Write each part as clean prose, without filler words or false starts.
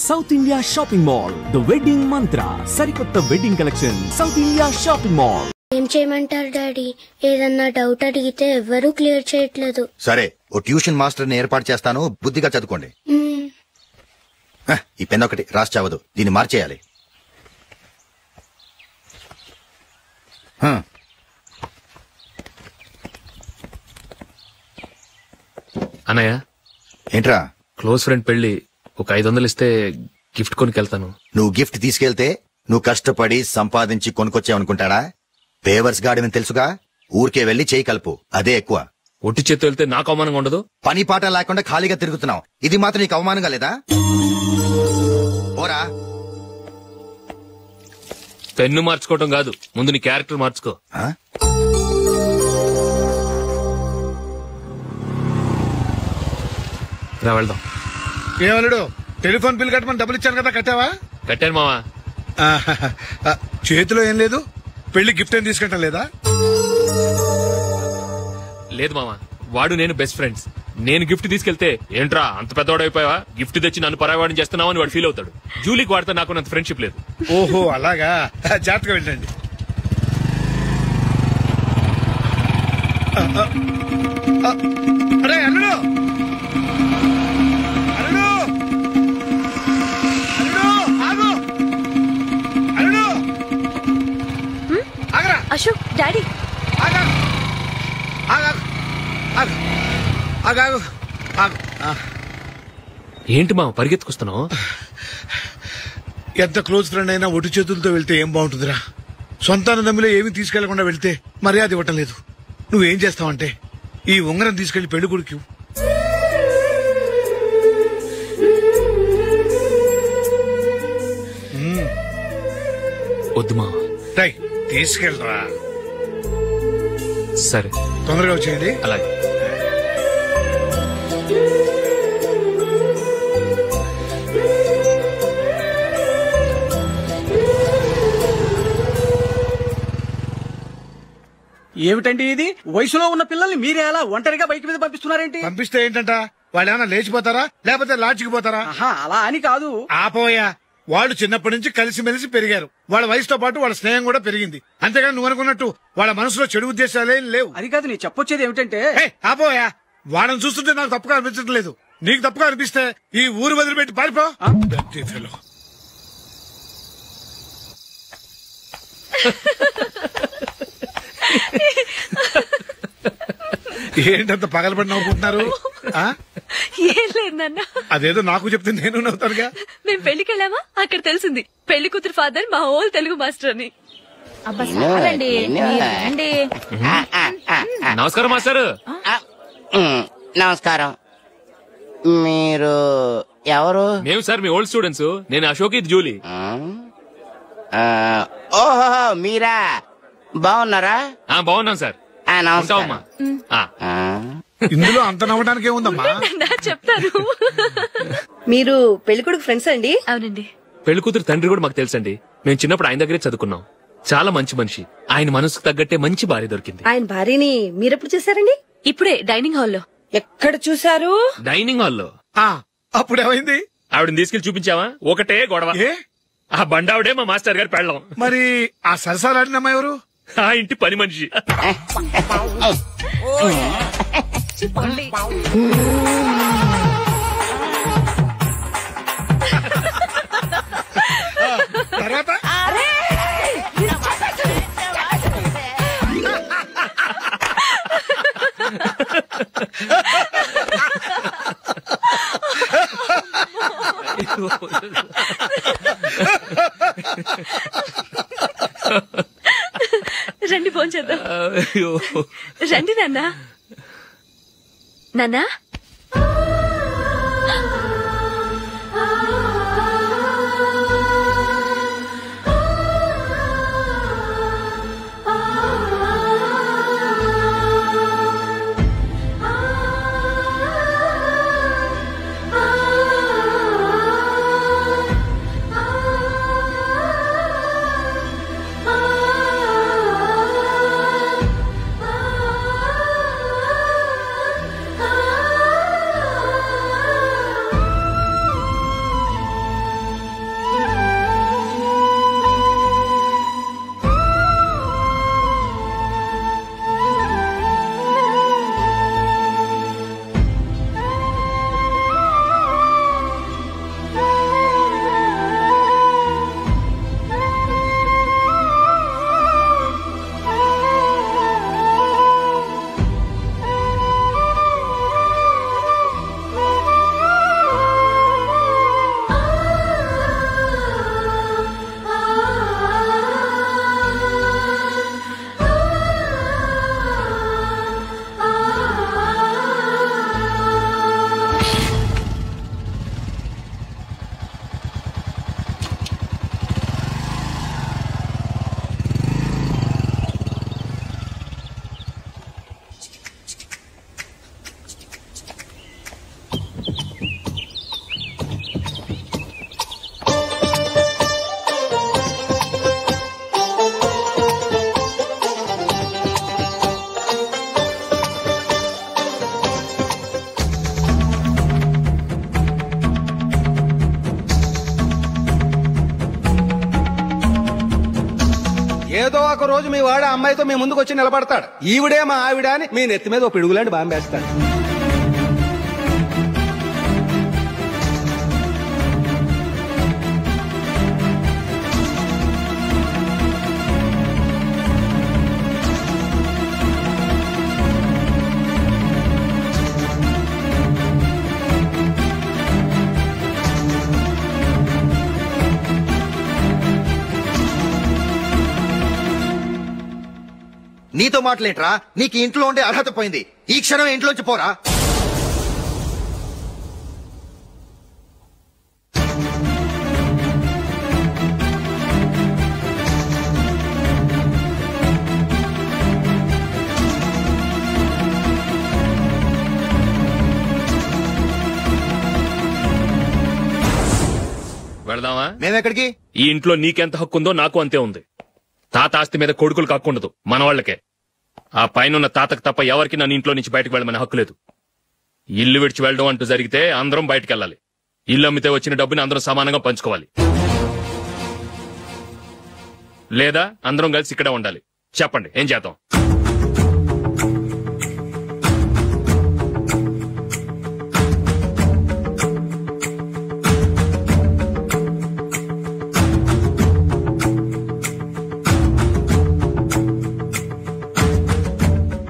South India shopping mall the wedding మంత్ర సరికొత్త wedding collection south India shopping mall. ఏం చేయమంటారు daddy? ఏదన్నా doubt అడిగితే ఎవ్వరూ క్లియర్ చేయట్లేదు. సరే, ఓ ట్యూషన్ మాస్టర్ ని ఏర్పాటు చేస్తాను, బుద్ధిగా చదువుకోండి. ఈ పెన్ ఒకటి రాసి చావదు, దీన్ని మార్చేయాలి. అన్నయ్య, ఏంట్రా? క్లోజ్ ఫ్రెండ్ పెళ్లి, ఒక 500 ఇస్తే గిఫ్ట్ కొనుకెళ్తాను. నువ్వు గిఫ్ట్ తీసుకెళ్తే నువ్వు కష్టపడి సంపాదించి కొనుక్కొచ్చావనుకుంటాడా? పేవర్స్ గాడిని తెలుసుగా, ఊరికే వెళ్లి చేయి కలుపు, అదే ఎక్కువ. ఒట్టి చేత్తో వెళ్తే నాకు అవమానంగా ఉండదు? పని పాట లేకుండా ఖాళీగా తిరుగుతున్నావు, ఇది మాత్రం నీకు అవమానంగా లేదా? ఓరా. పెన్ను మార్చుకోవటం కాదు, ముందు నీ క్యారెక్టర్ మార్చుకో. రా వెళ్దాం. ఏమన్నాడు? టెలిఫోన్ బిల్ కట్టమని డబ్బులు ఇచ్చాను కదా, కట్టావా? కట్టాను మావా. చేతిలో ఏం లేదు, పెళ్లి గిఫ్ట్ ఏం తీసుకుంటాం లేదా? లేదు మావా, వాడు నేను బెస్ట్ ఫ్రెండ్స్. నేను గిఫ్ట్ తీసుకెళ్తే ఏంట్రా అంత పెద్దవాడు అయిపోయావా, గిఫ్ట్ తెచ్చి నన్ను పరాయవాడిని చేస్తున్నావు అని వాడు ఫీల్ అవుతాడు. జూలీకి వాడితే నాకు అంత ఫ్రెండ్షిప్ లేదు. ఓహో అలాగా, జాగ్రత్తగా వెళ్ళండి. అరే అల్లుడు, అల్లుడు, అల్లుడు, ఆగు, అల్లుడు, ఆగరా. అశోక్, డాడీ ఆగా, ఆగా, ఆగు, ఆగాగు, ఆగు. ఏంటి మావ పరిగెత్తుకొస్తున్నావు? ఎంత క్లోజ్ ఫ్రెండ్ అయినా ఒటి చేతులతో వెళ్తే ఏం బాగుంటుందిరా? సొంతాన దమ్మిలో ఏమీ తీసుకెళ్లకుండా వెళ్తే మర్యాద ఇవ్వటం లేదు. నువ్వేం చేస్తావంటే ఈ ఉంగరం తీసుకెళ్లి పెళ్లి కొడుకు వద్దు మావ. తీసుకెళ్ళరా. సరే, తొందరగా వచ్చేయండి. అలాగే. ఏమిటండి ఇది? వయసులో ఉన్న పిల్లల్ని మీరే అలా ఒంటరిగా బయట మీద పంపిస్తున్నారేంటి? పంపిస్తే ఏంటంట, వాళ్ళు ఏమైనా లేచిపోతారా లేకపోతే లాడ్జికి పోతారా? అలా అని కాదు. ఆపోయా, వాళ్ళు చిన్నప్పటి నుంచి కలిసిమెలిసి పెరిగారు. వాళ్ళ వయసుతో పాటు వాళ్ళ స్నేహం కూడా పెరిగింది. అంతేగాని నువ్వు అనుకున్నట్టు వాళ్ళ మనసులో చెడు ఉద్దేశాలేం లేవు. అది కాదు, నేను చెప్పొచ్చేది ఏమిటంటే, ఆపోయా, వాళ్ళని చూస్తుంటే నాకు తప్పుగా అనిపించడం లేదు. నీకు తప్పుగా అనిపిస్తే ఈ ఊరు వదిలిపెట్టి పారిపో. ఏంటంత పగలబడి నవ్వుకుంటున్నారు? ఏం లేదు నాన్న, అదేదో నాకు చెప్తే నేను నవ్వుతానుగా. మేము పెళ్లికి వెళ్ళామా, అక్కడ తెలిసింది పెళ్లి కూతురు ఫాదర్ మా హోల్ తెలుగు మాస్టర్ అని. నమస్కారం మాస్టర్. నమస్కారం. మీరు ఎవరు? మేము సార్ మీ ఓల్డ్ స్టూడెంట్స్. నేను అశోక్, ఇది జూలీ. ఓహో మీరా, బాగున్నారా? బాగున్నాం సార్. నమస్కారం. ఇందులో అంత నవ్వడానికి ఏముందమ్మా? చెప్తాను. మీరు పెళ్లికొడుకు ఫ్రెండ్స్ అండి? అవునండి. పెళ్లి కూతురు తండ్రి కూడా మాకు తెలుసండి. మేము చిన్నప్పుడు ఆయన దగ్గరే చదువుకున్నాం. చాలా మంచి మనిషి. ఆయన మనసుకు తగ్గట్టే మంచి భార్య దొరికింది. ఆయన భార్యని మీరెప్పుడు చూసారండి? ఇప్పుడే డైనింగ్ హాల్లో. ఎక్కడ చూసారు? డైనింగ్ హాల్లో. అప్పుడు ఏమైంది? ఆవిడని తీసుకెళ్లి చూపించావా? ఒకటే గొడవ. ఆ బండావిడే మా మాస్టర్ గారు పెళ్ళం. మరి ఆ సరసాలాడినమ్మా ఎవరు? ఆ ఇంటి పని మనిషి. తర్వాత రండి ఫోన్ చేద్దాం. రండి నాన్న. నాన్నా, ఏదో ఒక రోజు మీ వాడు అమ్మాయితో మీ ముందుకు వచ్చి నిలబడతాడు. ఈవిడే మా ఆవిడ అని మీ నెత్తి మీద ఓ పిడుగులాంటి బాంబేస్తాడు. నీతో మాటలేంట్రా? నీకు ఇంట్లో ఉండే అర్హత పోయింది. ఈ క్షణం ఇంట్లోంచి పోరా. వెళదామా? మేమెక్కడికి? ఈ ఇంట్లో నీకెంత హక్కు ఉందో నాకు అంతే ఉంది. తాత ఆస్తి మీద కొడుకులు కాకుండదు, మన వాళ్లకే. ఆ పైన తాతకు తప్ప ఎవరికి నన్ను ఇంట్లో నుంచి బయటకు వెళ్ళమని హక్కు లేదు. ఇల్లు విడిచి వెళ్ళడం అంటూ జరిగితే అందరం బయటకు వెళ్ళాలి. ఇల్లు అమ్మితే వచ్చిన డబ్బుని అందరం సమానంగా పంచుకోవాలి. లేదా అందరం కలిసి ఇక్కడే ఉండాలి. చెప్పండి, ఏం చేద్దాం?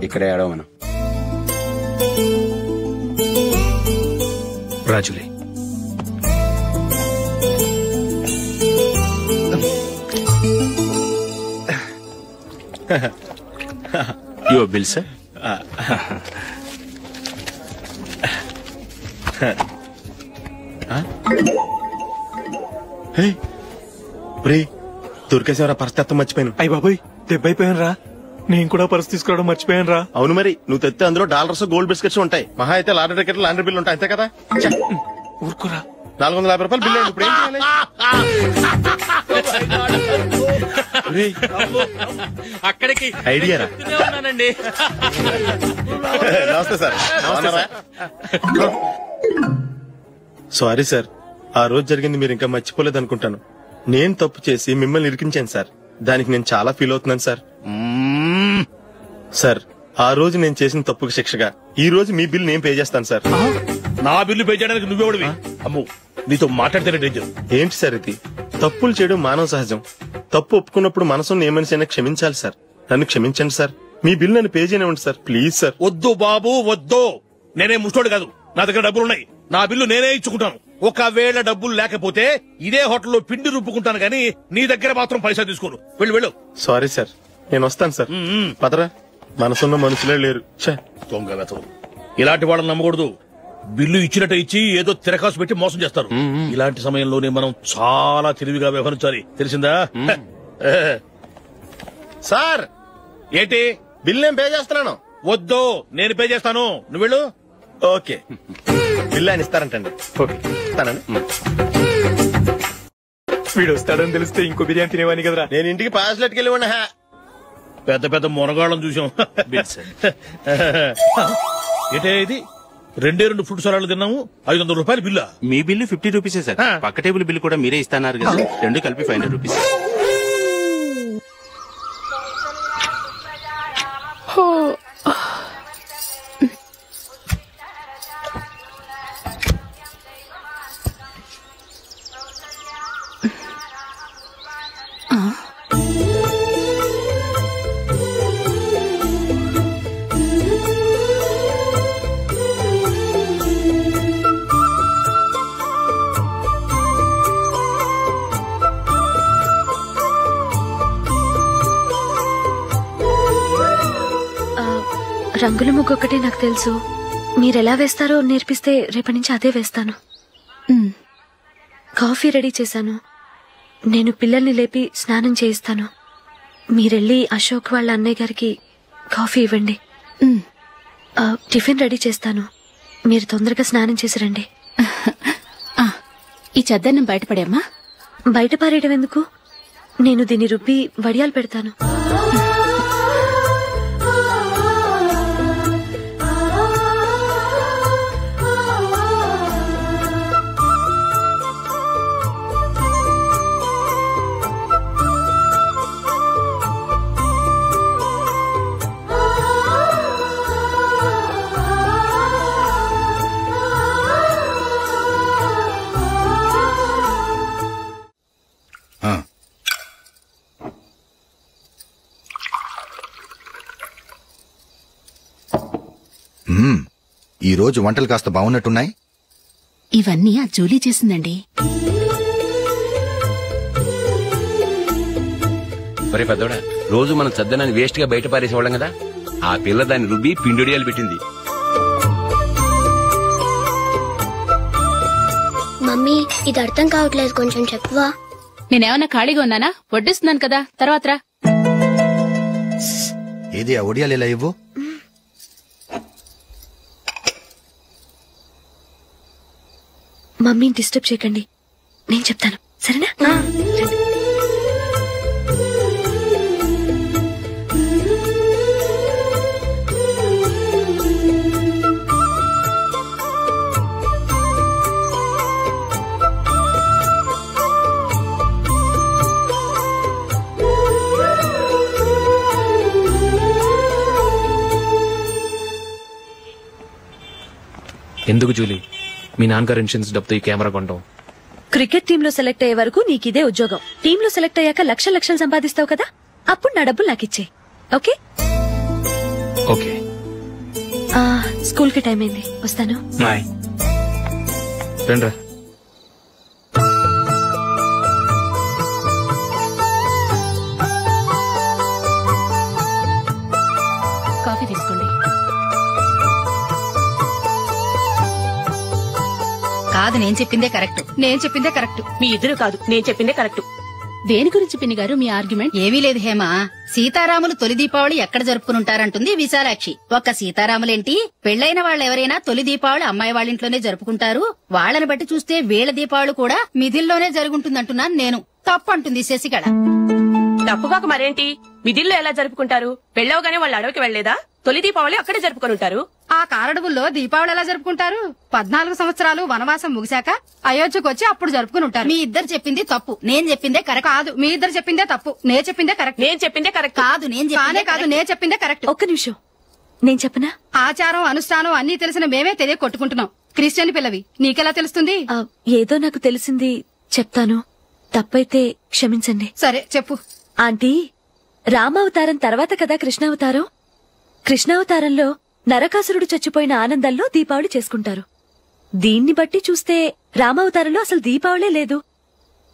ఇక్కడే ఏడవను. రాజులే, యువర్ బిల్ సార్. దొరికేసేవరా? పరిస్థితి మర్చిపోయాను. అయ్య బాబాయ్, దెబ్బైపోయాను రా. నేను కూడా పర్స్ తీసుకోవడం మర్చిపోయాను రా. అవును మరి, నువ్వు తెస్తే అందులో డాలర్స్ గోల్డ్ బిస్కెట్స్ ఉంటాయి. మహా అయితే లాటరీ టికెట్ లాండ్రీ బిల్లు ఉంటాయి, అంతే కదా? ఊరుకురా. 450 రూపాయలు బిల్లు. ఇప్పుడు ఏం చేయాలి? అక్కడికి ఐడియా రా. ఉన్నానండి. నమస్తే సార్. సారీ సార్, ఆ రోజు జరిగింది మీరు ఇంకా మర్చిపోలేదు అనుకుంటాను. నేను తప్పు చేసి మిమ్మల్ని ఇరికించాను సార్. దానికి నేను చాలా ఫీల్ అవుతున్నాను సార్. సార్, ఆ రోజు నేను చేసిన తప్పుకు శిక్షగా ఈ రోజు మీ బిల్ నేను పే చేస్తాను సార్. నా బిల్లు పే చేయడానికి నువ్వెవడివి? అమ్మో, నీతో మాట్లాడితేనే డేంజర్. ఏంటి సార్ ఇది? తప్పులు చేయడం మానవ సహజం. తప్పు ఒప్పుకున్నప్పుడు మనసును ఏ మనిషి అయినా క్షమించాలి సార్. నన్ను క్షమించండి సార్. మీ బిల్ నన్ను పే చేయనివ్వండి సార్, ప్లీజ్ సార్. వద్దు బాబు, వద్దు. నేనే ముష్టోడు కాదు, నా దగ్గర డబ్బులున్నాయి. నా బిల్లు నేనే ఇచ్చుకుంటాను. ఒకవేళ డబ్బులు లేకపోతే ఇదే హోటల్లో పిండి రుబ్బుకుంటాను గానీ నీ దగ్గర మాత్రం పైసా తీసుకోను. వెళ్ళు వెళ్ళు. సారీ సార్, నేను వస్తాను సార్. పదరా, మనసున్న మనుషులే లేరు. దొంగ వెతవు. ఇలాంటి వాళ్ళని నమ్మకూడదు. బిల్లు ఇచ్చినట్టు ఇచ్చి ఏదో తిరకాసు పెట్టి మోసం చేస్తారు. ఇలాంటి సమయంలోనే మనం చాలా తెలివిగా వ్యవహరించాలి, తెలిసిందా? సార్, ఏంటి? బిల్ నేను పే చేస్తున్నాను. వద్దు, నేను పే చేస్తాను, నువ్వు వెళ్ళు. ఓకే, బిల్ ఆయన ఇస్తారంటండి. ఓకే, ఇస్తానండి. వీడు వస్తాడని తెలిస్తే ఇంకో బిర్యానీ తినేవాని కదరా. నేను ఇంటికి పాస్లెట్కి వెళ్ళి ఉన్నా. పెద్ద పెద్ద మునగాళ్ళం చూసాం. ఏంటే ఇది? 2 ఫుడ్ సలాడ్లు తిన్నాము, 500 రూపాయలు బిల్లా? మీ బిల్లు 50 రూపీసే సార్. పక్క టేబుల్ బిల్లు కూడా మీరే ఇస్తున్నారు కదా, 2 కలిపి 500 రూపీస్. రంగుల ముగ్గు ఒకటే నాకు తెలుసు. మీరెలా వేస్తారో నేర్పిస్తే రేపటి నుంచి అదే వేస్తాను. కాఫీ రెడీ చేశాను. నేను పిల్లల్ని లేపి స్నానం చేయిస్తాను. మీరెళ్ళి అశోక్ వాళ్ళ అన్నయ్య గారికి కాఫీ ఇవ్వండి. టిఫిన్ రెడీ చేస్తాను. మీరు తొందరగా స్నానం చేసి రండి. ఈ చద్దన్నం బయటపడేమ్మా. బయట పారేయడం ఎందుకు? నేను దీన్ని రుబ్బి వడియాలు పెడతాను. ఈ రోజు వంటలు కాస్త బాగున్నట్టున్నాయి. ఇవన్నీ ఆ జూలీ చేసిందండి. ఒరే పెద్దోడా, రోజు మనం చద్దనాన్ని వేస్ట్ గా బయట పారేసేవాళ్ళం కదా, ఆ పిల్ల దాన్ని రుబ్బి పిండొడియాలు పెట్టింది. మమ్మీ ఇది అర్థం కావట్లేదు, కొంచెం చెప్పవా? నేనేమన్నా ఖాళీగా ఉన్నానా? వడ్డిస్తున్నాను కదా, తర్వాత రా. ఏది ఆ ఒడియాలు ఇలా ఇవ్వు. మమ్మీని డిస్టర్బ్ చేయకండి, నేను చెప్తాను, సరేనా? ఎందుకు జూలీ మీ నాన్నగారు ఇన్సూరెన్స్ డబ్బుతో ఈ కెమెరా కొంటాం? క్రికెట్ టీమ్ లో సెలెక్ట్ అయ్యే వరకు నీకిదే ఉద్యోగం. టీమ్ లో సెలెక్ట్ అయ్యాక లక్షలు సంపాదిస్తావు కదా, అప్పుడు నా డబ్బులు నాకు ఇచ్చే. Okay okay. స్కూల్ కి టైం అయింది, వస్తాను. బాయ్. రండ్రా. కాఫీ తీసుకోండి. కాదు, నేను చెప్పిందే కరెక్ట్. నేను చెప్పిందే కరెక్ట్. మీ ఇద్దరు కాదు, నేను చెప్పిందే కరెక్ట్. దేని గురించి పిన్ని గారు మీ ఆర్గ్యుమెంట్? ఏమీ లేదు హేమ. సీతారాములు తొలి దీపావళి ఎక్కడ జరుపుకుంటారంటుంది విశాలాక్షి. ఒక్క సీతారాములేంటి, పెళ్లైన వాళ్ళెవరైనా తొలి దీపావళి అమ్మాయి వాళ్ళింట్లోనే జరుపుకుంటారు. వాళ్ళని బట్టి చూస్తే వీళ్ళ దీపావళి కూడా మిథిల్లోనే జరుగుంటుందంటున్నాను నేను. తప్పు అంటుంది శశికళ. తప్పుగాక మరేంటి, మిథిల్లో ఎలా జరుపుకుంటారు? పెళ్ళవగానే వాళ్ళు అడవికి వెళ్లేదా? తొలి దీపావళి అక్కడే జరుపుకొని ఉంటారు. ఆ కారడవుల్లో దీపావళి ఎలా జరుపుకుంటారు? 14 సంవత్సరాలు వనవాసం ముగిశాక అయోధ్యకు వచ్చి అప్పుడు జరుపుకుని ఉంటారు. మీ ఇద్దరు చెప్పింది తప్పు, నేను చెప్పిందే కరెక్ట్. కాదు, మీ ఇద్దరు చెప్పిందే తప్పు, నేను చెప్పిందే కరెక్ట్. నేను చెప్పిందే కరెక్ట్. కాదు, నేను చెప్పిందే కరెక్ట్. ఒక్క నిమిషం, నేను చెప్పనా? ఆచారం అనుష్ఠానం అన్ని తెలిసిన మేమే తెలియ కొట్టుకుంటున్నాం. క్రిస్టియన్ పిల్లవి, నీకెలా తెలుస్తుంది? ఏదో నాకు తెలిసింది చెప్తాను, తప్పైతే క్షమించండి. సరే చెప్పు. ఆంటీ, రామావతారం తర్వాత కదా కృష్ణావతారం. కృష్ణావతారంలో నరకాసురుడు చచ్చిపోయిన ఆనందంలో దీపావళి చేసుకుంటారు. దీన్ని బట్టి చూస్తే రామావతారంలో అసలు దీపావళే లేదు.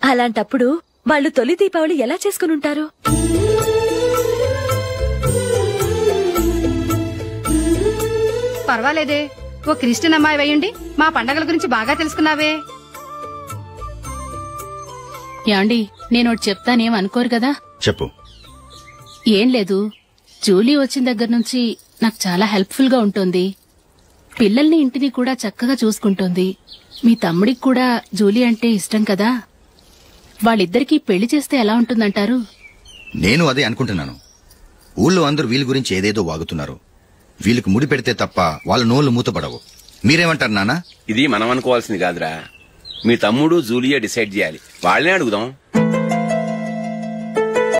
అలాంటప్పుడు వాళ్ళు తొలి దీపావళి ఎలా చేసుకునుంటారు? పర్వాలేదే, ఓ క్రిస్టియన్ అమ్మాయి అయ్యుండి మా పండగల గురించి బాగా తెలుసుకున్నావే. యాండి, నేనోటి చెప్తానేం అనుకోరు కదా? చెప్పు. ఏం లేదు, జూలీ వచ్చిన దగ్గర నుంచి నాకు చాలా హెల్ప్ఫుల్ గా ఉంటుంది. పిల్లల్ని ఇంటిని కూడా చక్కగా చూసుకుంటోంది. మీ తమ్ముడికి కూడా జూలీ అంటే ఇష్టం కదా. వాళ్ళిద్దరికీ పెళ్లి చేస్తే ఎలా ఉంటుందంటారు? నేను అదే అనుకుంటున్నాను. ఊళ్ళో అందరూ వీళ్ళ గురించి ఏదేదో వాగుతున్నారు. వీళ్ళకి ముడి పెడితే తప్ప వాళ్ళ నోళ్లు మూతపడవు. మీరేమంటారు నాన్న? ఇది మనం అనుకోవాల్సింది కాదురా, మీ తమ్ముడు జూలియా డిసైడ్ చేయాలి. వాళ్ళనే అడుగుదాం.